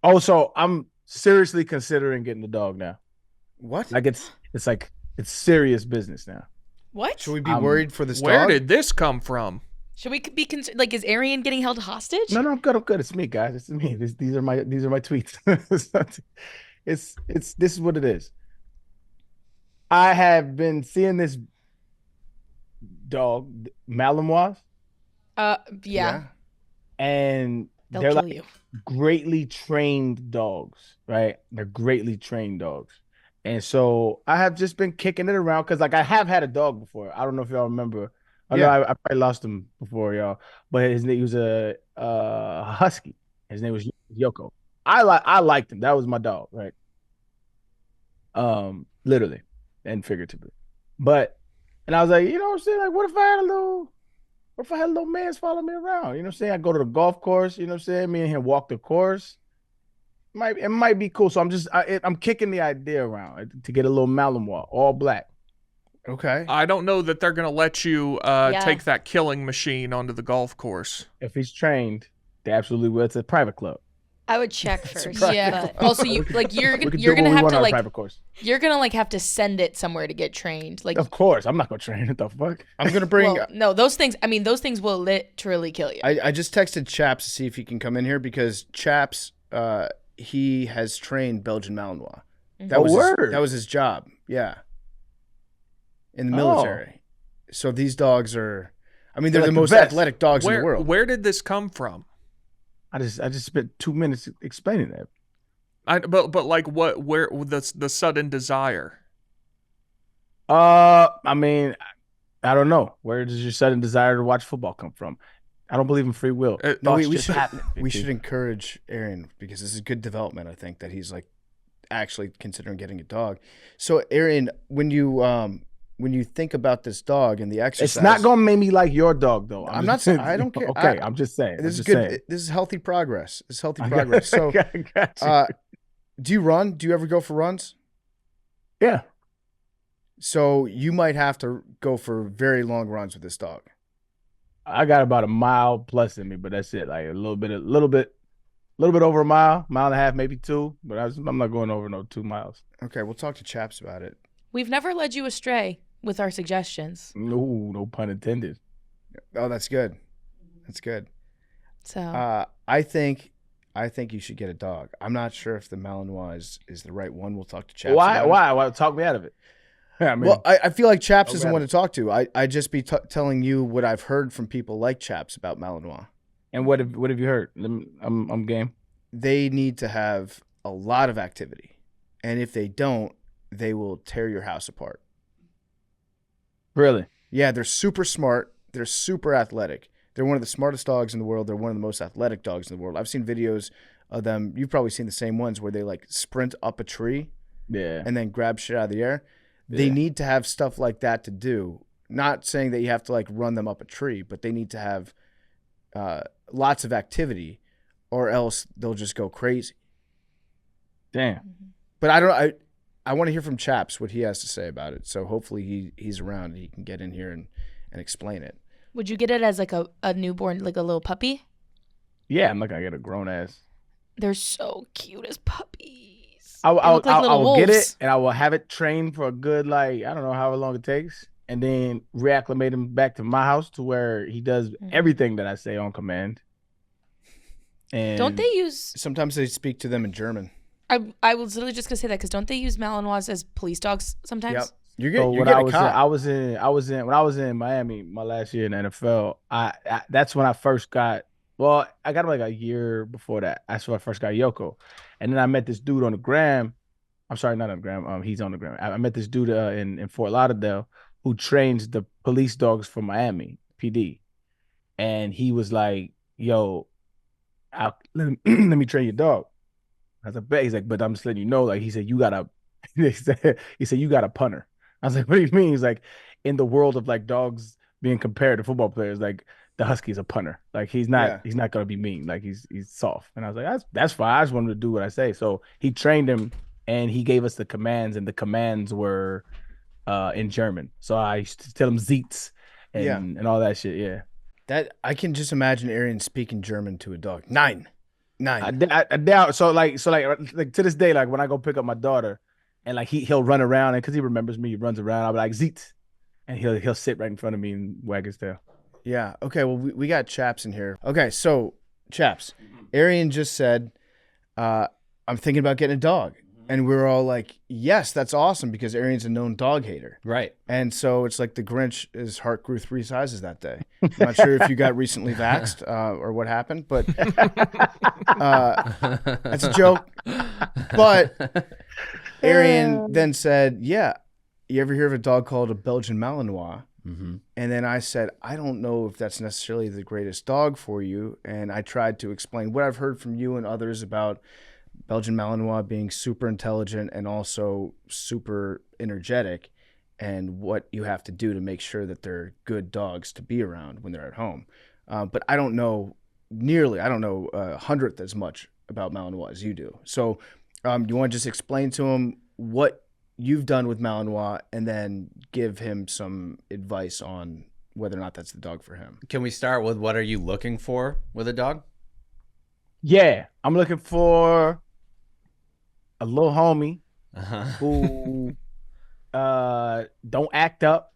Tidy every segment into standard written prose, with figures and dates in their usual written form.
Oh, so I'm seriously considering getting a dog now. What? Like it's serious business now. Should What? we be I'm worried for this Where dog? did this come from? Should we be concerned? Like, is Arian getting held hostage? no, I'm good. I'm good. It's me, guys. It's me. These are my tweets. It's this is what it is. I have been seeing this dog, Malinois, Yeah, and they'll they're kill like you. greatly trained dogs, right? They're greatly trained dogs. And so I have just been kicking it around because like I have had a dog before. I don't know if y'all remember. I know Yeah. I probably lost him before, y'all. But his name he was a husky. His name was Yoko. I liked him. That was my dog, right? Literally and figuratively. But and I was like, you know what I'm saying? Like, what if I had a little man's follow me around? You know what I'm saying? I go to the golf course, you know what I'm saying? Me and him walk the course. It might be cool. So I'm kicking the idea around to get a little Malinois, all black. Okay. I don't know that they're going to let you Yeah. take that killing machine onto the golf course. If he's trained, they absolutely will. It's a private club. I would check first. private But also, you like We can do you're what gonna we have want to on a like private course. you're gonna like have to send it somewhere to get trained. Like, Of course, I'm not gonna train it. The fuck? I'm gonna bring. well, no, those things. I mean, those things will literally kill you. I just texted Chaps to see if he can come in here because Chaps, he has trained Belgian Malinois. That Oh, was word. that was his job. Yeah, in the Oh. military. So these dogs are. I mean, they're They're the like the most best. athletic dogs in the Where world. where did this come from? I just spent 2 minutes explaining that. But like where the sudden desire? I mean, I don't know. Where does your sudden desire to watch football come from? I don't believe in free will. No, Thoughts we just should happen. we should encourage Arian because this is good development. I think that he's like actually considering getting a dog. So Arian, when you think about this dog and the exercise, It's not gonna make me like your dog, though. I'm not saying I don't care. Okay, I'm just saying. This I'm is just good. saying. This is healthy progress. This is healthy I got- progress. So, I got you. do you run? Do you ever go for runs? Yeah. So you might have to go for very long runs with this dog. I got about a mile plus in me, but that's it. Like a little bit over a mile and a half, maybe two. But I'm not going over no 2 miles. Okay, we'll talk to Chaps about it. We've never led you astray with our suggestions. No pun intended. Oh, that's good. That's good. So I think you should get a dog. I'm not sure if the Malinois is the right one. We'll talk to Chaps. Why? about it. Why? Talk me out of it. I mean, Well, I feel like Chaps is the Okay. one to talk to. I just be telling you what I've heard from people like Chaps about Malinois. and what have you heard? I'm game. They need to have a lot of activity, and if they don't, they will tear your house apart. Really? Yeah, they're super smart. They're super athletic. They're one of the smartest dogs in the world. They're one of the most athletic dogs in the world. I've seen videos of them. You've probably seen the same ones where they like sprint up a tree Yeah. and then grab shit out of the air. They Yeah. need to have stuff like that to do. Not saying that you have to like run them up a tree, but they need to have lots of activity, or else they'll just go crazy. Damn. But I want to hear from Chaps what he has to say about it. So hopefully he's around and he can get in here and explain it. would you get it as like a newborn, like a little puppy? Yeah, I'm not gonna get a grown ass. They're so cute as puppies. I They look like I little will get it wolves. and I will have it trained for a good like I don't know however long it takes, and then reacclimate him back to my house to where he does everything that I say on command. And Don't they use? Sometimes they speak to them in German. I was literally just gonna say that because don't they use Malinois as police dogs sometimes? Yep. You're So good. You're when getting a cop. I was in when I was in Miami my last year in the NFL. That's when I first got. Well, I got him like a year before that. That's when I first got Yoko, and then I met this dude on the gram. I'm sorry, not on the gram. He's on the gram. I met this dude in Fort Lauderdale who trains the police dogs for Miami PD, and he was like, "Yo, let me train your dog." I was like, "Bet." He's like, "But I'm just letting you know." Like he said, "You got a," he said, "You got a punter." I was like, "What do you mean?" He's like, "In the world of like dogs being compared to football players, like the husky's a punter. Like Yeah. he's not gonna be mean. Like he's soft." And I was like, "That's fine. I just wanted to do what I say." So he trained him, and he gave us the commands, and the commands were in German. So I used to tell him Zeets and Yeah. and all that shit. Yeah. That I can just imagine Arian speaking German to a dog. Nein. 9. I doubt. So like to this day, like when I go pick up my daughter, and like he'll run around, and because he remembers me, he runs around. I'll be like Zeet, and he'll sit right in front of me and wag his tail. Yeah. Okay. Well, we got Chaps in here. Okay. So, Chaps, Arian just said, I'm thinking about getting a dog. And we were all like, yes, that's awesome because Arian's a known dog hater. Right. And so it's like the Grinch, his heart grew 3 sizes that day. I'm not sure if you got recently vaxxed or what happened, but that's a joke. But Arian then said, yeah, you ever hear of a dog called a Belgian Malinois? Mm-hmm. And then I said, I don't know if that's necessarily the greatest dog for you. And I tried to explain what I've heard from you and others about Belgian Malinois being super intelligent and also super energetic, and what you have to do to make sure that they're good dogs to be around when they're at home. But I don't know a hundredth as much about Malinois as you do. So you want to just explain to him what you've done with Malinois and then give him some advice on whether or not that's the dog for him. Can we start with what are you looking for with a dog? Yeah, I'm looking for a little homie Uh-huh. who don't act up,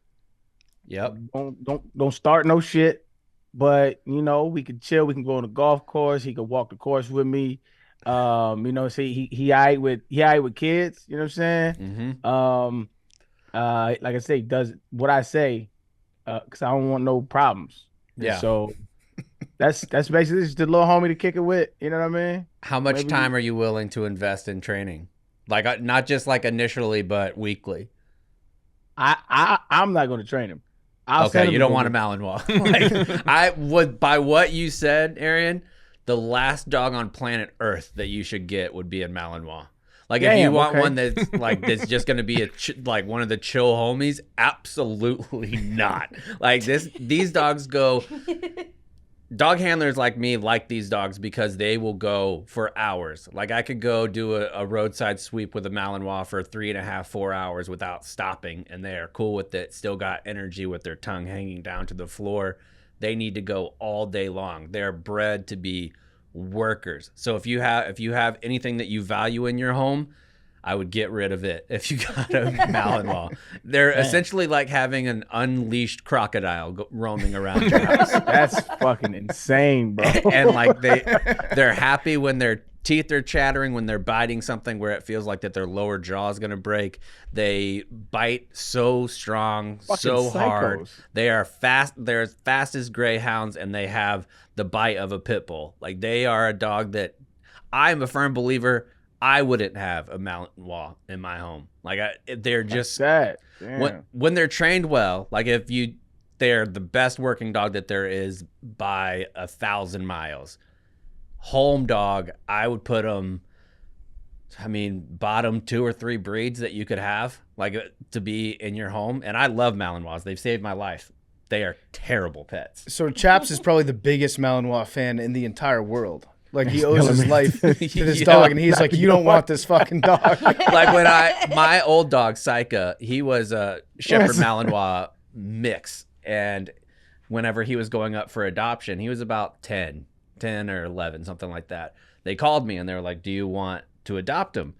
Yep. don't start no shit, but we can chill, we can go on the golf course, he can walk the course with me. See he all right with kids, you know what I'm saying? Mm-hmm. Like I say, he does what I say, because I don't want no problems. And Yeah. so that's basically just the little homie to kick it with, you know what I mean? How much Maybe- time are you willing to invest in training? Like not just like initially, but weekly. I'm not going to train him. I'll send Okay, him you to don't go want a get- Malinois. Like, I would, by what you said, Arian, the last dog on planet Earth that you should get would be a Malinois. Like if you Damn, want okay. one that's just going to be like one of the chill homies, absolutely not. Like these dogs go. Dog handlers like me like these dogs because they will go for hours. Like I could go do a roadside sweep with a Malinois for 3.5, 4 hours without stopping, and they are cool with it. Still got energy with their tongue hanging down to the floor. They need to go all day long. They're bred to be workers. So if you have anything that you value in your home, I would get rid of it if you got a Malinois. They're essentially like having an unleashed crocodile roaming around your house. That's fucking insane, bro. And like they're happy when their teeth are chattering, when they're biting something where it feels like that their lower jaw is going to break. They bite so strong, Fucking so hard. psychos. They are fast. They're as fast as greyhounds, and they have the bite of a pit bull. Like they are a dog that I'm a firm believer I wouldn't have a Malinois in my home. Like they're just Sad. Damn. when they're trained well. Like they're the best working dog that there is by 1,000 miles. Home dog, I would put them. I mean, bottom 2 or 3 breeds that you could have like to be in your home. And I love Malinois. They've saved my life. They are terrible pets. So Chaps is probably the biggest Malinois fan in the entire world. Like he owes his life to this Yeah. dog, and he's like, you don't want this fucking dog. Like when my old dog Saika, he was a Shepherd Malinois mix, and whenever he was going up for adoption, he was about 10 or 11, something like that. They called me and they were like, do you want to adopt him?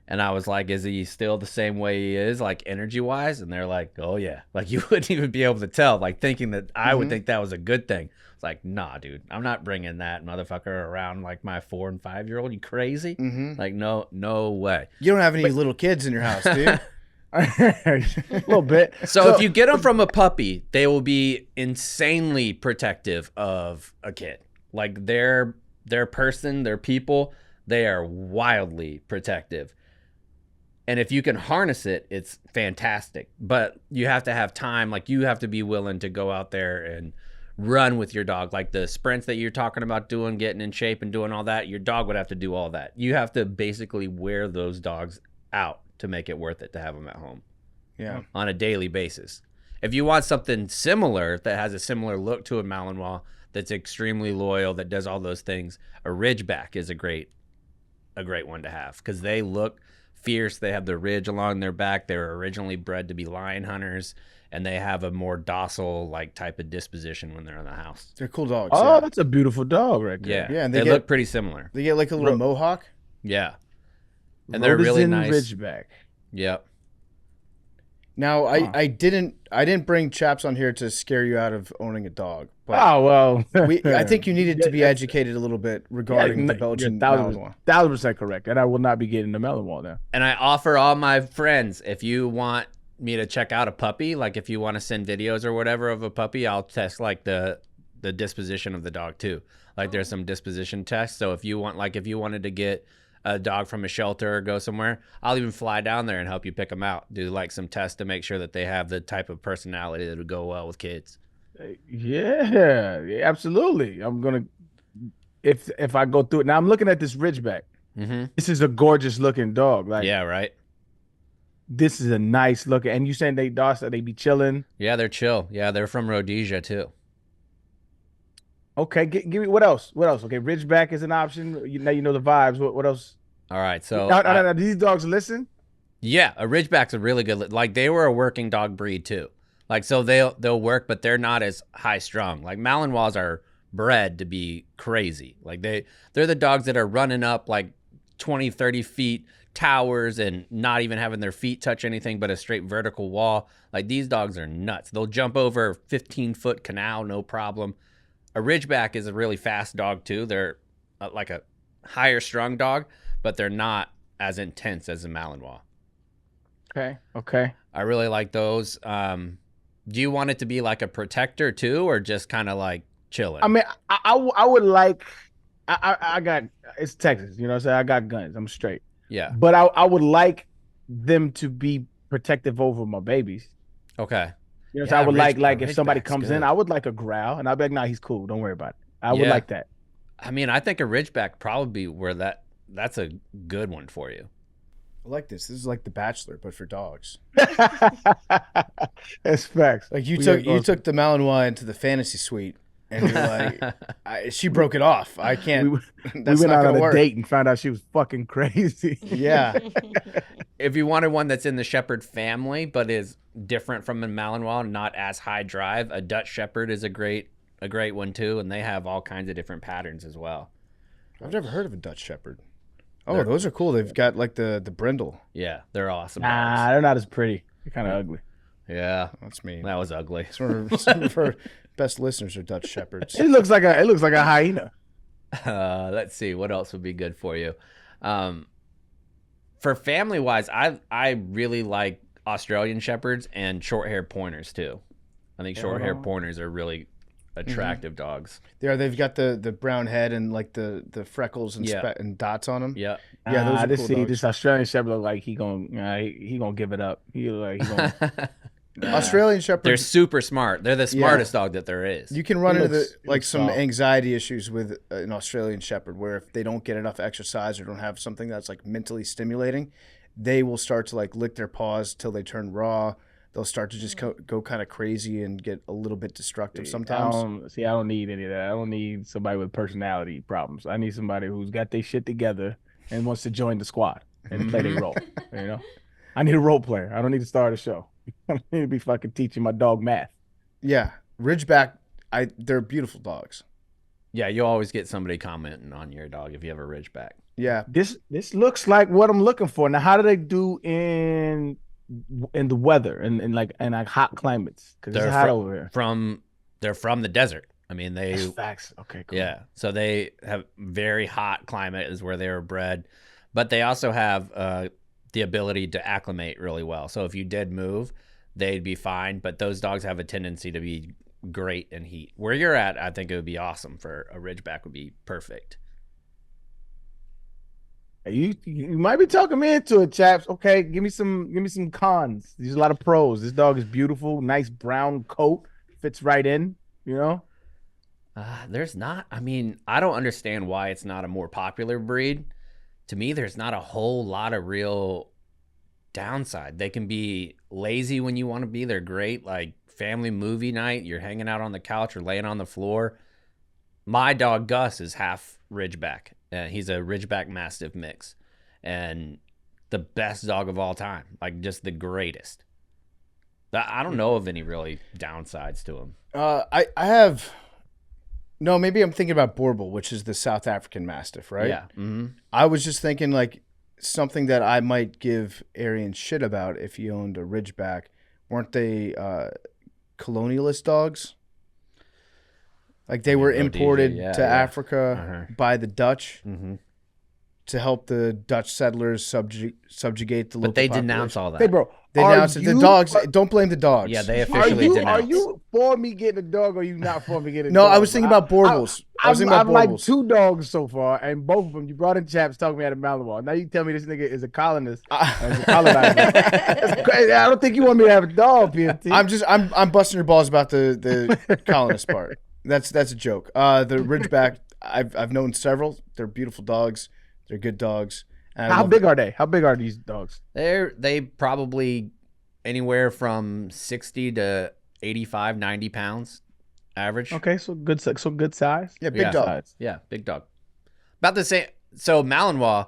And I was like, is he still the same way he is, like energy wise? And they're like, oh yeah. Like you wouldn't even be able to tell, like thinking that I would think that was a good thing. It's like, nah, dude, I'm not bringing that motherfucker around like my 4 and 5 year old. You crazy? Like, no way. You don't have any little kids in your house, do you? A little bit. So if you get them from a puppy, they will be insanely protective of a kid. Like their person, their people, they are wildly protective. And if you can harness it, it's fantastic. But you have to have time. Like you have to be willing to go out there and run with your dog. Like the sprints that you're talking about doing, getting in shape and doing all that, your dog would have to do all that. You have to basically wear those dogs out to make it worth it to have them at home. Yeah. On a daily basis. If you want something similar that has a similar look to a Malinois that's extremely loyal, that does all those things, a Ridgeback is a great one to have because they look fierce. They have the ridge along their back. They were originally bred to be lion hunters, and they have a more docile like type of disposition when they're in the house. They're cool dogs. Oh, yeah. that's a beautiful dog right Yeah, there. Yeah, and they they look get- pretty similar. They get like a little mohawk. Yeah, and they're really Rhodesian nice. Ridgeback. Yep. Now, I didn't bring Chaps on here to scare you out of owning a dog, but Oh well, I think you needed to be educated a little bit regarding the Belgian Malinois. 1,000% correct, and I will not be getting the Malinois now. And I offer all my friends, if you want me to check out a puppy, like if you want to send videos or whatever of a puppy, I'll test like the disposition of the dog too. Like there's some disposition tests. So if you wanted to get a dog from a shelter or go somewhere, I'll even fly down there and help you pick them out. Do like some tests to make sure that they have the type of personality that would go well with kids. Yeah, absolutely. I'm gonna if I go through it now. I'm looking at this Ridgeback. Mm-hmm. This is a gorgeous looking dog. Like Yeah, right. this is a nice looking. And you saying they docile? They be chilling? Yeah, they're chill. Yeah, they're from Rhodesia too. Okay, give me what else? What else? Okay, Ridgeback is an option. Now you know the vibes. What else? All right, so No, these dogs listen. yeah, a Ridgeback's a really good. Like they were a working dog breed too. Like so they'll work, but they're not as high strung. Like Malinois are bred to be crazy. Like they're the dogs that are running up like 20, 30 feet towers and not even having their feet touch anything but a straight vertical wall. Like these dogs are nuts. They'll jump over a 15-foot canal, no problem. A Ridgeback is a really fast dog too. They're like a higher strung dog, but they're not as intense as a Malinois. Okay. I really like those. Do you want it to be like a protector too, or just kind of like chilling? I mean, I would like. I got it's Texas. You know what I'm saying? I got guns. I'm straight. Yeah. But I would like them to be protective over my babies. Okay. You know, Yeah, so I would like a if somebody Ridgeback's comes good. in, I would like a growl, and I'd be like, nah, he's cool. Don't worry about it. I would Yeah. like that. I mean, I think a Ridgeback probably where that's a good one for you. I like this. This is like The Bachelor, but for dogs. That's facts. Like you We took gotta go- the Malinois into the fantasy suite, and you're like, she broke it off. I can't. We That's went not out gonna on a work. date and found out she was fucking crazy. Yeah, If you wanted one that's in the Shepherd family but is different from a Malinois, not as high drive, a Dutch Shepherd is a great one too, and they have all kinds of different patterns as well. I've never heard of a Dutch Shepherd. Oh, those are cool. They've got like the brindle. Yeah, they're awesome. Nah, dogs. they're not as pretty. They're kind of ugly. Yeah, That's me. that was ugly. Some of our best listeners are Dutch Shepherds. It looks like a hyena. Let's see what else would be good for you. For family wise, I really like Australian Shepherds and short hair pointers too. I think short hair pointers are really attractive dogs. They've got the brown head and like the freckles and Yeah. and dots on them. Yeah. Yeah, those are this cool see dogs. this Australian Shepherd look like he gonna give it up. He gonna. Australian Shepherd. They're super smart. They're the smartest dog that there is. You can run He into looks some solid. anxiety issues with an Australian Shepherd, where if they don't get enough exercise or don't have something that's like mentally stimulating, they will start to like lick their paws till they turn raw. They'll start to just go kind of crazy and get a little bit destructive sometimes. I don't need any of that. I don't need somebody with personality problems. I need somebody who's got their shit together and wants to join the squad and play their role. You know, I need a role player. I don't need to start a show. I need to be fucking teaching my dog math. Yeah, Ridgeback. They're beautiful dogs. Yeah, you always get somebody commenting on your dog if you have a Ridgeback. Yeah, This looks like what I'm looking for. Now, how do they do in the weather and like hot climates? Because it's They're hot fr- over here. They're from the desert. I mean, That's facts. Okay, cool. yeah. So they have very hot climate is where they were bred, but they also have the ability to acclimate really well. So if you did move, they'd be fine. But those dogs have a tendency to be great in heat. Where you're at, I think it would be awesome for a Ridgeback. Would be perfect. You might be talking me into it, chaps. Okay, give me some cons. There's a lot of pros. This dog is beautiful, nice brown coat, fits right in. You know, There's not. I mean, I don't understand why it's not a more popular breed. To me, there's not a whole lot of real downside. They can be lazy when you want to be. They're great, like family movie night. You're hanging out on the couch or laying on the floor. My dog Gus is half Ridgeback. He's a Ridgeback Mastiff mix, and the best dog of all time, like just the greatest. I don't know of any really downsides to him. I have no. Maybe I'm thinking about Borbal, which is the South African Mastiff, right? Yeah. Mm-hmm. I was just thinking like something that I might give Arian shit about if he owned a Ridgeback. Weren't they colonialist dogs? Like they were Rhodesia, imported yeah, to yeah. Africa by the Dutch Mm-hmm. to help the Dutch settlers subjugate the local But they population. denounce all Hey, that. bro. They are announced it. The you- dogs. Don't blame the dogs. Yeah, they Are officially you denounced. for me getting a dog, or are you not for me getting a No, dog? I was thinking about Borbals. I was thinking about I've like Borbals. 2 dogs so far, and both of them you brought in Chaps talking me out of Malinois. Now you tell me this nigga is a colonist. Is a colonizer. That's crazy. I don't think you want me to have a dog, PFT. I'm busting your balls about the colonist part. That's a joke. The Ridgeback, I've known several. They're beautiful dogs. They're good dogs. And I How love big are they? How big are these dogs? They probably anywhere from 60 to 85, 90 pounds average. Okay, so good size. Yeah, big Yeah. dog. Size. Yeah, big dog. About the same. So Malinois,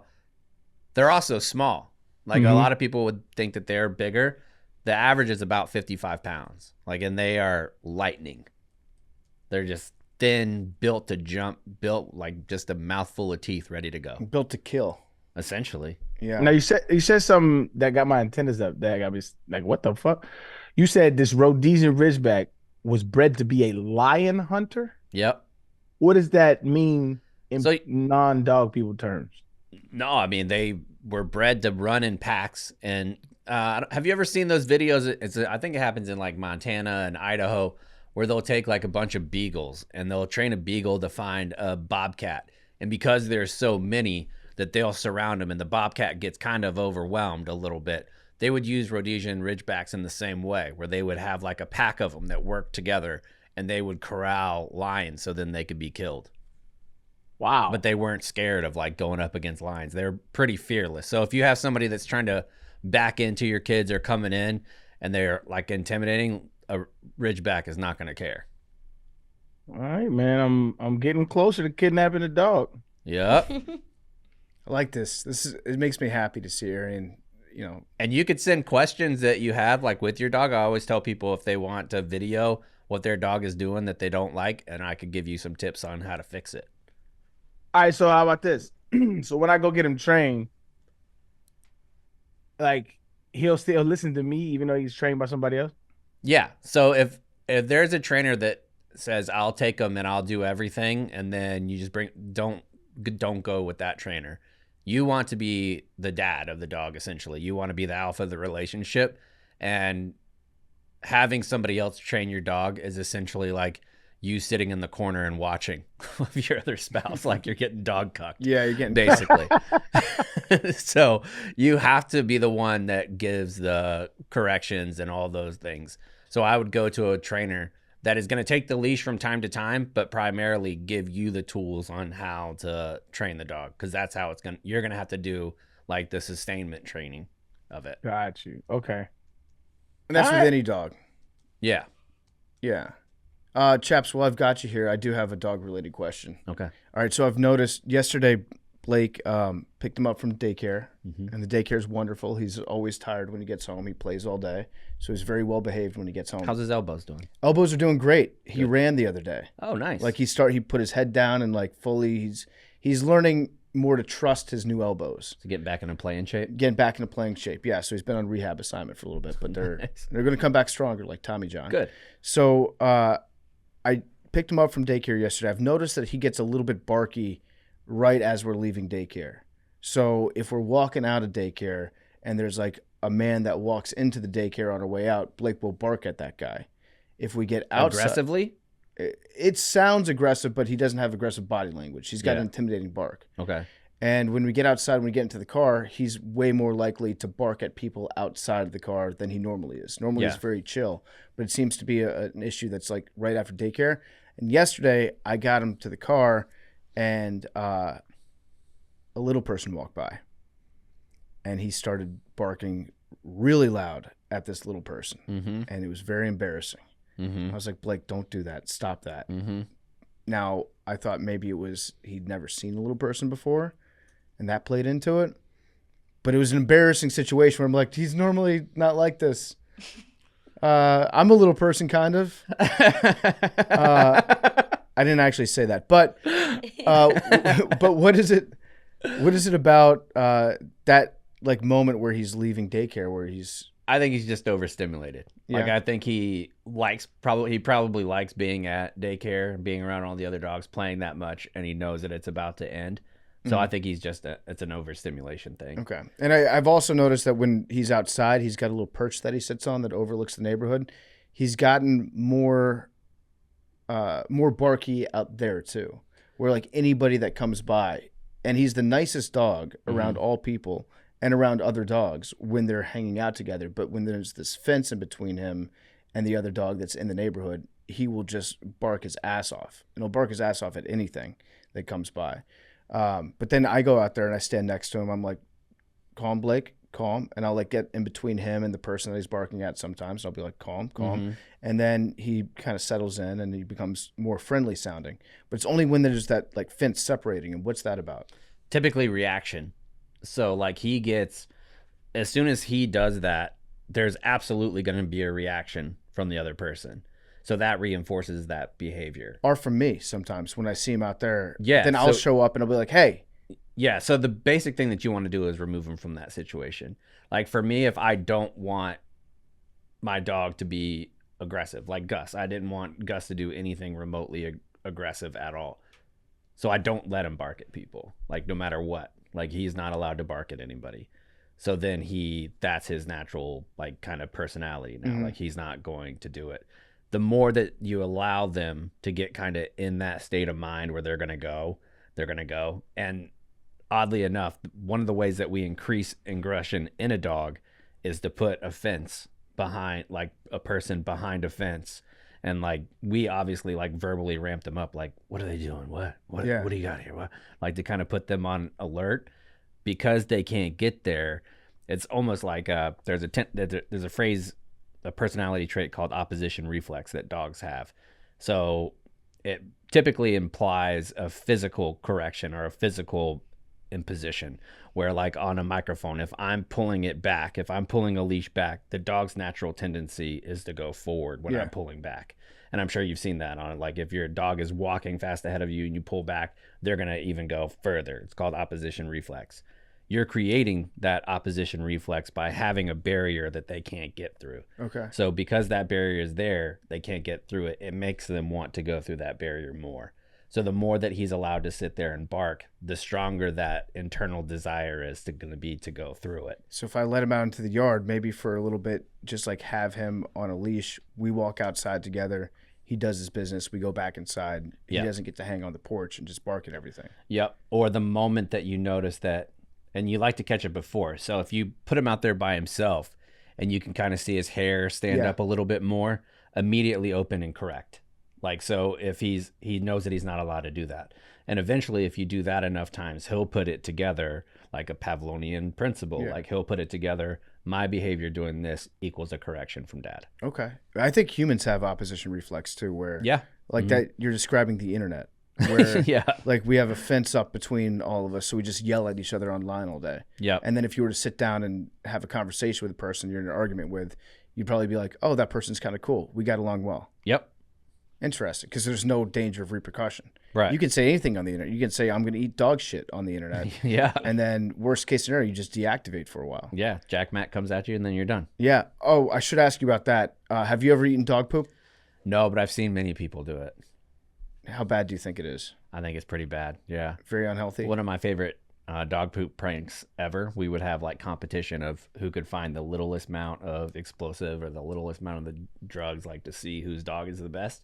they're also small. Like a Mhm. lot of people would think that they're bigger. The average is about 55 pounds. Like, and they are lightning. They're just thin, built to jump, built like just a mouthful of teeth ready to go. Built to kill. Essentially. Yeah. Now you said something that got my antennas up. That got me like, what the fuck? You said this Rhodesian Ridgeback was bred to be a lion hunter. Yep. What does that mean in So- non-dog people terms? No, I mean they were bred to run in packs. And have you ever seen those videos? I think it happens in like Montana and Idaho, where they'll take like a bunch of beagles and they'll train a beagle to find a bobcat. And because there's so many that they'll surround them, and the bobcat gets kind of overwhelmed a little bit. They would use Rhodesian Ridgebacks in the same way, where they would have like a pack of them that worked together, and they would corral lions so then they could be killed. Wow. But they weren't scared of like going up against lions. They're pretty fearless. So if you have somebody that's trying to back into your kids or coming in and they're like intimidating, a Ridgeback is not going to care. All right, man. I'm getting closer to kidnapping a dog. Yep. I like this. It makes me happy to see Arian, And you could send questions that you have like with your dog. I always tell people if they want to video what their dog is doing that they don't like, and I could give you some tips on how to fix it. All right, so how about this? So when I go get him trained, like he'll still listen to me even though he's trained by somebody else. Yeah. So if there's a trainer that says I'll take them and I'll do everything, and then you just don't go with that trainer. You want to be the dad of the dog, essentially. You want to be the alpha of the relationship, and having somebody else train your dog is essentially like you sitting in the corner and watching of your other spouse, like you're getting dog cucked. Yeah, you're getting basically. So you have to be the one that gives the corrections and all those things. So I would go to a trainer that is going to take the leash from time to time, but primarily give you the tools on how to train the dog, because that's how you're going to have to do like the sustainment training of it. Got you. Okay. And that's All with right. any dog. Yeah. Yeah. Chaps, well, I've got you here. I do have a dog-related question. Okay. All right, so I've noticed yesterday Blake picked him up from daycare, and the daycare is wonderful. He's always tired when he gets home. He plays all day, so he's very well behaved when he gets home. How's his elbows doing? Elbows are doing great. He ran the other day. Oh, nice. Like he put his head down and like fully he's learning more to trust his new elbows. to get back into playing shape. Getting back into playing shape. Yeah, so he's been on rehab assignment for a little bit, but they're Nice. they're going to come back stronger like Tommy John. Good. So I picked him up from daycare yesterday. I've noticed that he gets a little bit barky right as we're leaving daycare. So if we're walking out of daycare and there's like a man that walks into the daycare on our way out, Blake will bark at that guy. If we get outside, Aggressively? it sounds aggressive, but he doesn't have aggressive body language. He's got Yeah. an intimidating bark. Okay. And when we get outside, when we get into the car, he's way more likely to bark at people outside of the car than he normally is. Normally Yeah. he's very chill, but it seems to be an issue that's like right after daycare. And yesterday I got him to the car, and a little person walked by, and he started barking really loud at this little person, Mm-hmm. and it was very embarrassing. Mm-hmm. I was like, Blake, don't do that. Stop that. Mm-hmm. Now, I thought maybe it was he'd never seen a little person before, and that played into it. But it was an embarrassing situation where I'm like, he's normally not like this. I'm a little person, kind of. I didn't actually say that, but what is it? What is it about that like moment where he's leaving daycare where he's? I think he's just overstimulated. Like Yeah. I think he probably likes being at daycare and being around all the other dogs, playing that much, and he knows that it's about to end. So I think he's it's an overstimulation thing. Okay. And I've also noticed that when he's outside, he's got a little perch that he sits on that overlooks the neighborhood. He's gotten more barky out there too, where like anybody that comes by, and he's the nicest dog around all people and around other dogs when they're hanging out together. But when there's this fence in between him and the other dog that's in the neighborhood, he will just bark his ass off. And he'll bark his ass off at anything that comes by. But then I go out there and I stand next to him. I'm like, calm, Blake, calm. And I'll like get in between him and the person that he's barking at sometimes. I'll be like, calm. And then he kind of settles in and he becomes more friendly sounding. But it's only when there's that like fence separating him. What's that about? Typically reaction. So like as soon as he does that, there's absolutely going to be a reaction from the other person. So that reinforces that behavior. Or from me sometimes when I see him out there. Yeah, Then I'll show up and I'll be like, hey. Yeah. So the basic thing that you want to do is remove him from that situation. Like for me, if I don't want my dog to be aggressive, like Gus, I didn't want Gus to do anything remotely aggressive at all. So I don't let him bark at people, like no matter what. Like he's not allowed to bark at anybody. So then that's his natural like kind of personality now. Like he's not going to do it. The more that you allow them to get kind of in that state of mind where they're going to go. And oddly enough, one of the ways that we increase aggression in a dog is to put a fence behind, like a person behind a fence. And like, we obviously like verbally ramp them up. Like, what are they doing? What do you got here? What? Like to kind of put them on alert because they can't get there. It's almost like there's a phrase, a personality trait called opposition reflex that dogs have. So it typically implies a physical correction or a physical imposition where like on a microphone, if I'm pulling it back, if I'm pulling a leash back, the dog's natural tendency is to go forward when I'm pulling back. And I'm sure you've seen that on like if your dog is walking fast ahead of you and you pull back, they're going to even go further. It's called opposition reflex. You're creating that opposition reflex by having a barrier that they can't get through. Okay. So because that barrier is there, they can't get through it. It makes them want to go through that barrier more. So the more that he's allowed to sit there and bark, the stronger that internal desire is going to be to go through it. So if I let him out into the yard, maybe for a little bit, just like have him on a leash, we walk outside together, he does his business, we go back inside. He doesn't get to hang on the porch and just bark at everything. Yep. Or the moment that you notice that, and you like to catch it before. So if you put him out there by himself and you can kind of see his hair stand up a little bit more, immediately open and correct. Like, so if he knows that he's not allowed to do that. And eventually, if you do that enough times, he'll put it together like a Pavlovian principle. Yeah. Like he'll put it together. My behavior doing this equals a correction from dad. Okay. I think humans have opposition reflex too, where like that you're describing the internet. Where like we have a fence up between all of us, so we just yell at each other online all day. Yeah. And then if you were to sit down and have a conversation with a person you're in an argument with, you'd probably be like, oh, that person's kind of cool. We got along well. Yep. Interesting, because there's no danger of repercussion. Right. You can say anything on the internet. You can say, I'm going to eat dog shit on the internet. Yeah. And then worst case scenario, you just deactivate for a while. Yeah. Jack Matt comes at you and then you're done. Yeah. Oh, I should ask you about that. Have you ever eaten dog poop? No, but I've seen many people do it. How bad do you think it is? I think it's pretty bad. Yeah. Very unhealthy? One of my favorite dog poop pranks ever. We would have like competition of who could find the littlest amount of explosive or the littlest amount of the drugs, like to see whose dog is the best.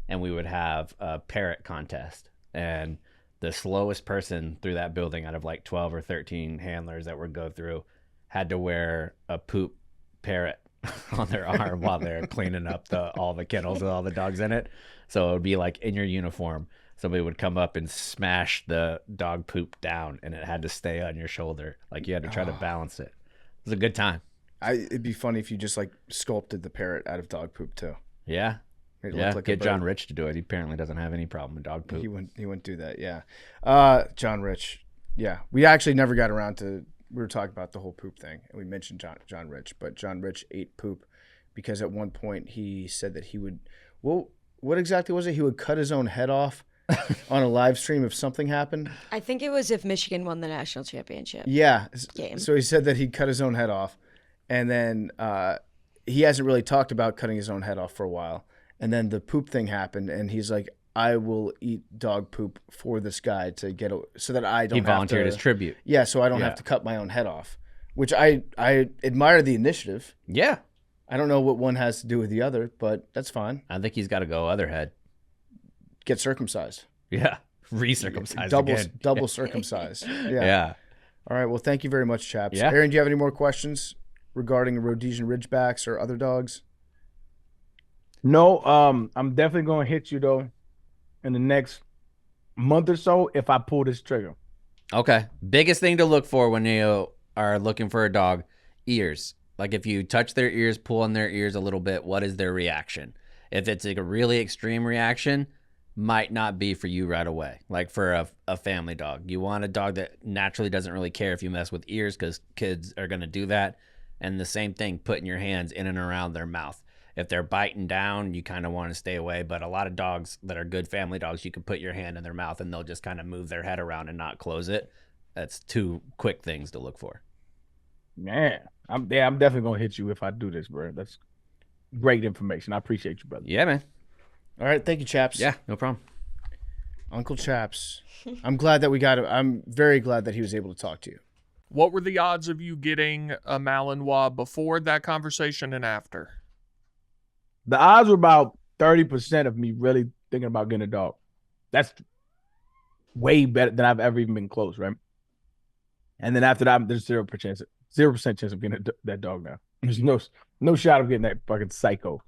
And we would have a parrot contest. And the slowest person through that building out of like 12 or 13 handlers that would go through had to wear a poop parrot on their arm while they're cleaning up all the kennels with all the dogs in it. So it would be like in your uniform. Somebody would come up and smash the dog poop down, and it had to stay on your shoulder. Like you had to try to balance it. It was a good time. It'd be funny if you just like sculpted the parrot out of dog poop too. Yeah. It Yeah. looked like a Get John bird. Rich to do it. He apparently doesn't have any problem with dog poop. He wouldn't do that. Yeah. John Rich. Yeah. We actually never got around to we were talking about the whole poop thing, and we mentioned John Rich, but John Rich ate poop because at one point he said that he would. Well, what exactly was it? He would cut his own head off on a live stream if something happened. I think it was if Michigan won the national championship. Yeah. Game. So he said that he'd cut his own head off, and then he hasn't really talked about cutting his own head off for a while. And then the poop thing happened, and he's like, I will eat dog poop for this guy to get so that I don't. He volunteered have as to, tribute. Yeah, so I don't have to cut my own head off, which I admire the initiative. Yeah. I don't know what one has to do with the other, but that's fine. I think he's got to go other head. Get circumcised. Yeah. Recircumcised Double again. double circumcised. Yeah. Yeah. All right. Well, thank you very much, Chaps. Yeah. Arian, do you have any more questions regarding Rhodesian Ridgebacks or other dogs? No, I'm definitely gonna hit you though in the next month or so if I pull this trigger. Okay. Biggest thing to look for when you are looking for a dog, ears. Like if you touch their ears, pull on their ears a little bit, what is their reaction? If it's like a really extreme reaction, might not be for you right away. Like for a family dog. You want a dog that naturally doesn't really care if you mess with ears because kids are going to do that. And the same thing, putting your hands in and around their mouth. If they're biting down, you kind of want to stay away. But a lot of dogs that are good family dogs, you can put your hand in their mouth and they'll just kind of move their head around and not close it. That's two quick things to look for. Man, I'm definitely gonna hit you if I do this, bro. That's great information. I appreciate you, brother. Yeah, man. All right. Thank you, Chaps. Yeah, no problem. Uncle Chaps. I'm glad that we got him. I'm very glad that he was able to talk to you. What were the odds of you getting a Malinois before that conversation and after? The odds were about 30% of me really thinking about getting a dog. That's way better than I've ever even been close, right? And then after that, there's 0% chance of getting that dog now. There's no shot of getting that fucking psycho.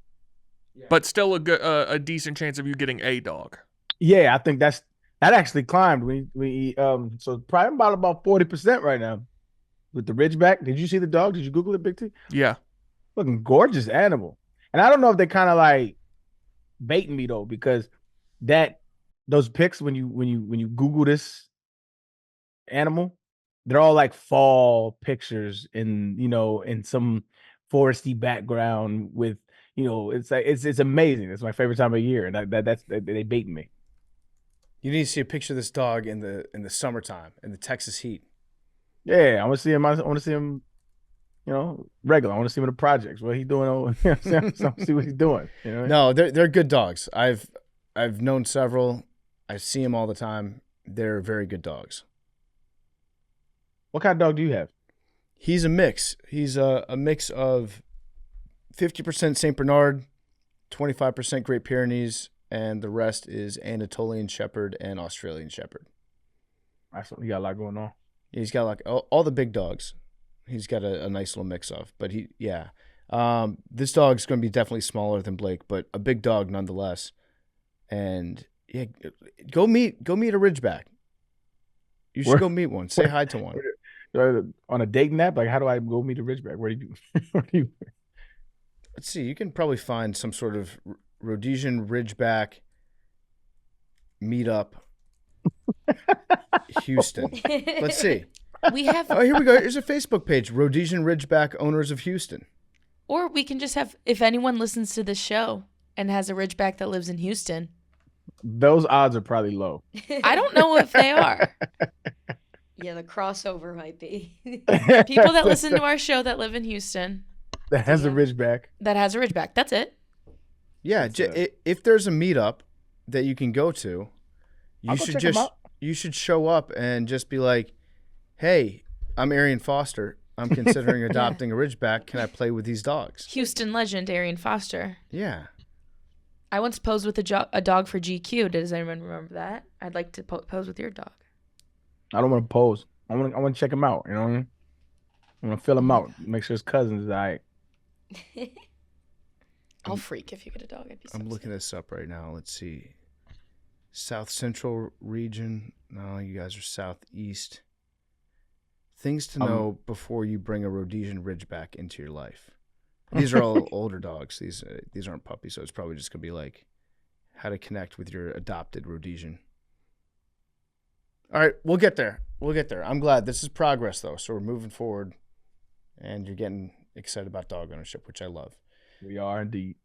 But still a decent chance of you getting a dog. Yeah, I think that actually climbed. So probably about 40% right now with the Ridgeback. Did you see the dog? Did you Google it, Big T? Yeah. Looking gorgeous animal. And I don't know if they kind of like baiting me though, because those pics when you Google this animal, they're all like fall pictures in some foresty background with it's like it's amazing. It's my favorite time of year, and they baiting me. You need to see a picture of this dog in the summertime in the Texas heat. Yeah, I want to see him. I want to see him. Regular. I want to see him in the projects. What he doing? See what he's doing. No, they're good dogs. I've known several. I see them all the time. They're very good dogs. What kind of dog do you have? He's a mix. He's a mix of 50% Saint Bernard, 25% Great Pyrenees, and the rest is Anatolian Shepherd and Australian Shepherd. He got a lot going on. He's got like all the big dogs. He's got a nice little mix of. But this dog's going to be definitely smaller than Blake, but a big dog nonetheless. And yeah, go meet a Ridgeback. You should go meet one. Say hi to one. On a dating app, like how do I go meet a Ridgeback? Where do you? Let's see. You can probably find some sort of Rhodesian Ridgeback meetup. Houston. Let's see. We have, Oh, here we go. Here's a Facebook page. Rhodesian Ridgeback owners of Houston. or we can just have, if anyone listens to this show and has a Ridgeback that lives in Houston. Those odds are probably low. I don't know if they are. Yeah, the crossover might be. People that listen to our show that live in Houston That has a Ridgeback. that has a Ridgeback. That's it. Yeah, if there's a meetup that you can go to, you should show up and just be like, "Hey, I'm Arian Foster. I'm considering adopting a Ridgeback. Can I play with these dogs?" Houston legend Arian Foster. Yeah. I once posed with a dog for GQ. Does anyone remember that? I'd like to pose with your dog. I don't want to pose. I want to check him out. You know what I mean? I want to fill him out. Make sure his cousin's all right. I'll freak if you get a dog. I'd be so I'm looking this up right now. Let's see. South Central region. No, you guys are southeast. Things to know before you bring a Rhodesian Ridgeback into your life. These are all older dogs. These aren't puppies, so it's probably just gonna be like how to connect with your adopted Rhodesian. All right, we'll get there. We'll get there. I'm glad. This is progress, though. So we're moving forward, and you're getting excited about dog ownership, which I love. We are indeed.